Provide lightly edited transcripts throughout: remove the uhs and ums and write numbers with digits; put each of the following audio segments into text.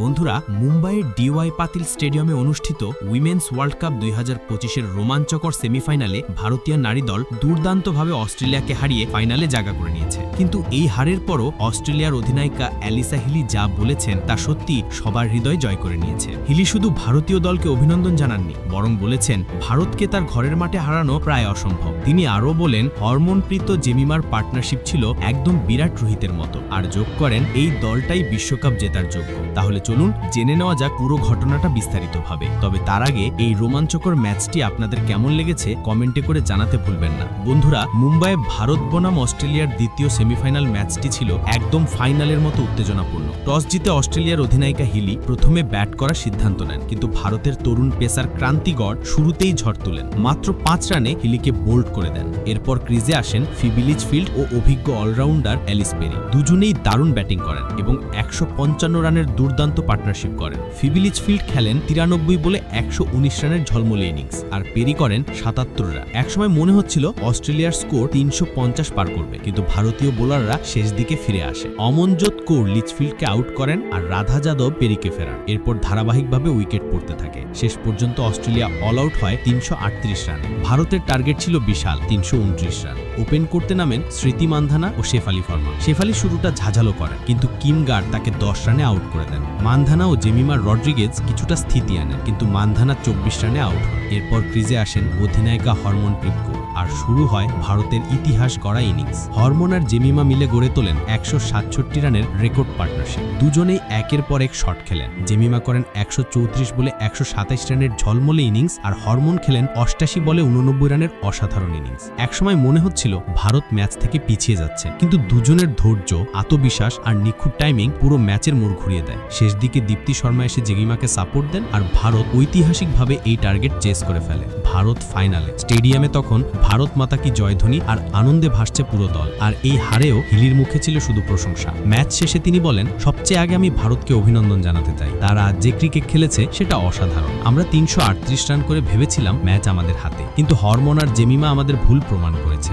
বন্ধুরা, মুম্বাইয়ের ডিওয়াই পাতিল স্টেডিয়ামে অনুষ্ঠিত উইমেন্স ওয়ার্ল্ড কাপ 2025-এর রোমাঞ্চকর সেমিফাইনালে ভারতীয় নারী দল দুর্দান্তভাবে অস্ট্রেলিয়াকে হারিয়ে ফাইনালে জায়গা করে নিয়েছে। কিন্তু এই হারের পরও অস্ট্রেলিয়ার অধিনায়িকা অ্যালিসা হিলি যা বলেছেন তা সত্যি সবার হৃদয় জয় করে নিয়েছে। হিলি শুধু ভারতীয় দলকে অভিনন্দন জানাননি, বরং বলেছেন ভারতকে তার ঘরের মাঠে হারানো প্রায় অসম্ভব। তিনি আরও বলেন হরমনপ্রীত জেমিমার পার্টনারশিপ ছিল একদম বিরাট রোহিতের মতো, আর যোগ করেন এই দলটাই বিশ্বকাপ জেতার যোগ্য। তাহলে চলুন জেনে নেওয়া যাক পুরো ঘটনাটা বিস্তারিতভাবে। তবে তার আগে এই রোমাঞ্চকর ম্যাচটি আপনাদের কেমন লেগেছে কমেন্টে করে জানাতে ভুলবেন না। বন্ধুরা, মুম্বাইয়ে ভারত বনাম অস্ট্রেলিয়ার দ্বিতীয় সেমিফাইনাল ম্যাচটি ছিল একদম ফাইনালের মতো উত্তেজনাপূর্ণ। টস জিতে অস্ট্রেলিয়ার অধিনায়িকা হিলি প্রথমে ব্যাট করার সিদ্ধান্ত নেন, কিন্তু ভারতের তরুণ পেসার ক্রান্তিগড় শুরুতেই ঝড় তুলেন। মাত্র 5 রানে হিলিকে বোল্ড করে দেন। এরপর ক্রিজে আসেন ফিবি লিচফিল্ড ও অভিজ্ঞ অলরাউন্ডার অ্যালিস পেরি। দুজনেই দারুণ ব্যাটিং করেন এবং 155 রানের দুর্দান্ত পার্টনারশিপ করেন। ফিবি লিচফিল্ড খেলেন 93 বলে 119 রানের ঝলমলে ইনিংস, আর পেরি করেন 77 রান। একসময় মনে হচ্ছিল অস্ট্রেলিয়ার স্কোর 350 পার করবে, কিন্তু ভারতীয় বোলাররা শেষ দিকে ফিরে আসে। অমনজোত কৌর লিচফিল্ডকে আউট করেন আর রাধা যাদব পেরিকে ফেরান। এরপর ধারাবাহিকভাবে উইকেট পড়তে থাকে। শেষ পর্যন্ত অস্ট্রেলিয়া অল আউট হয় 338 রানে। ভারতের টার্গেট ছিল বিশাল 329 রান। ওপেন করতে নামেন স্মৃতি মান্ধানা ও শেফালি ফর্মা। শেফালি শুরুটা ঝাঁঝালো করেন, কিন্তু কিম গার্ড তাকে 10 রানে আউট করে দেন। মান্ধানা ও জেমিমা রড্রিগেজ কিছুটা স্থিতি আনেন, কিন্তু মান্ধানা 24 রানে আউট হন। এরপর ক্রিজে আসেন অধিনায়িকা হরমনপ্রীত কৌর, আর শুরু হয় ভারতের ইতিহাস গড়া ইনিংস। হরমন আর জেমিমা মিলে গড়ে তোলেন 167 রানের রেকর্ড পার্টনারশিপ। দুজনেই একের পর এক শট খেলেন। জেমিমা করেন 134 বলে 127 রানের ঝলমলে ইনিংস, আর হরমন খেলেন 88 বলে 89 রানের অসাধারণ ইনিংস। একসময় মনে হচ্ছিল ভারত ম্যাচ থেকে পিছিয়ে যাচ্ছে, কিন্তু দুজনের ধৈর্য, আত্মবিশ্বাস আর নিখুঁত টাইমিং পুরো ম্যাচের মোড় ঘুরিয়ে দেয়। শেষ দিকে দীপ্তি শর্মা এসে জেমিমাকে সাপোর্ট দেন, আর ভারত ঐতিহাসিকভাবে এই টার্গেট চেস করে ফেলে। ভারত ফাইনালে। স্টেডিয়ামে তখন ভারত মাতা কি জয়ধ্বনি আর আনন্দে ভাসছে পুরো দল। আর এই হারেও হিলির মুখে ছিল শুধু প্রশংসা। ম্যাচ শেষে তিনি বলেন, সবচেয়ে আগে আমি ভারতকে অভিনন্দন জানাতে চাই। তারা যে ক্রিকেট খেলেছে সেটা অসাধারণ। আমরা 338 রান করে ভেবেছিলাম ম্যাচ আমাদের হাতে, কিন্তু হরমন আর জেমিমা আমাদের ভুল প্রমাণ করেছে।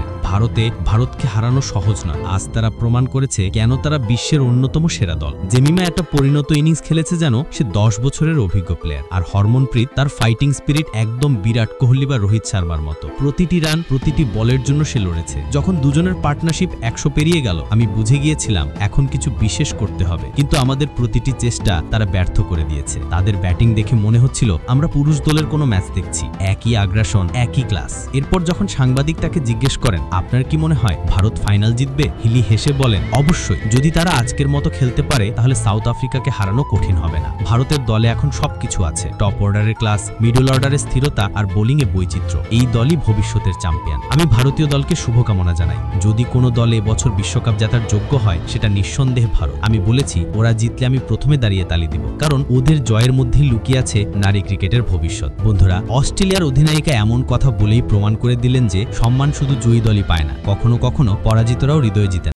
ভারতকে হারানো সহজ নয়। আজ তারা প্রমাণ করেছে কেন তারা বিশ্বের অন্যতম সেরা দল। জেমিমা একটা পরিণত ইনিংস খেলেছে যেন সে 10 বছরের অভিজ্ঞ প্লেয়ার, আর হরমনপ্রীত তার ফাইটিং স্পিরিট একদম বিরাট কোহলি বা রোহিত শর্মার মতো। প্রতিটি রান, প্রতিটি বলের জন্য সে লড়েছে। যখন দুজনের পার্টনারশিপ 100 পেরিয়ে গেল, আমি বুঝে গিয়েছিলাম এখন কিছু বিশেষ করতে হবে, কিন্তু আমাদের প্রতিটি চেষ্টা তারা ব্যর্থ করে দিয়েছে। তাদের ব্যাটিং দেখে মনে হচ্ছিল আমরা পুরুষ দলের কোনো ম্যাচ দেখছি। একই আগ্রাসন, একই ক্লাস। এরপর যখন সাংবাদিক তাকে জিজ্ঞেস করেন আপনার কি মনে হয় ভারত ফাইনাল জিতবে, হিলি হেসে বলেন অবশ্যই। যদি তারা আজকের মতো খেলতে পারে তাহলে সাউথ আফ্রিকাকে হারানো কঠিন হবে না। ভারতের দলে এখন সবকিছু আছে, টপ অর্ডারের ক্লাস, মিডল অর্ডারের স্থিরতা আর বোলিং এ বৈচিত্র্য। এই দলই ভবিষ্যতের চ্যাম্পিয়ন। আমি ভারতীয় দলকে শুভকামনা জানাই। যদি কোনো দলে এবছর বিশ্বকাপ জেতার যোগ্য হয় সেটা নিঃসন্দেহে ভারত। আমি বলেছি ওরা জিতলে আমি প্রথমে দাঁড়িয়ে তালি দিব, কারণ ওদের জয়ের মধ্যেই লুকিয়ে আছে নারী ক্রিকেটের ভবিষ্যৎ। বন্ধুরা, অস্ট্রেলিয়ার অধিনায়িকা এমন কথা বলেই প্রমাণ করে দিলেন যে সম্মান শুধু জয়ী দলই পায় না, কখনো কখনো পরাজিতরাও হৃদয় জিতে।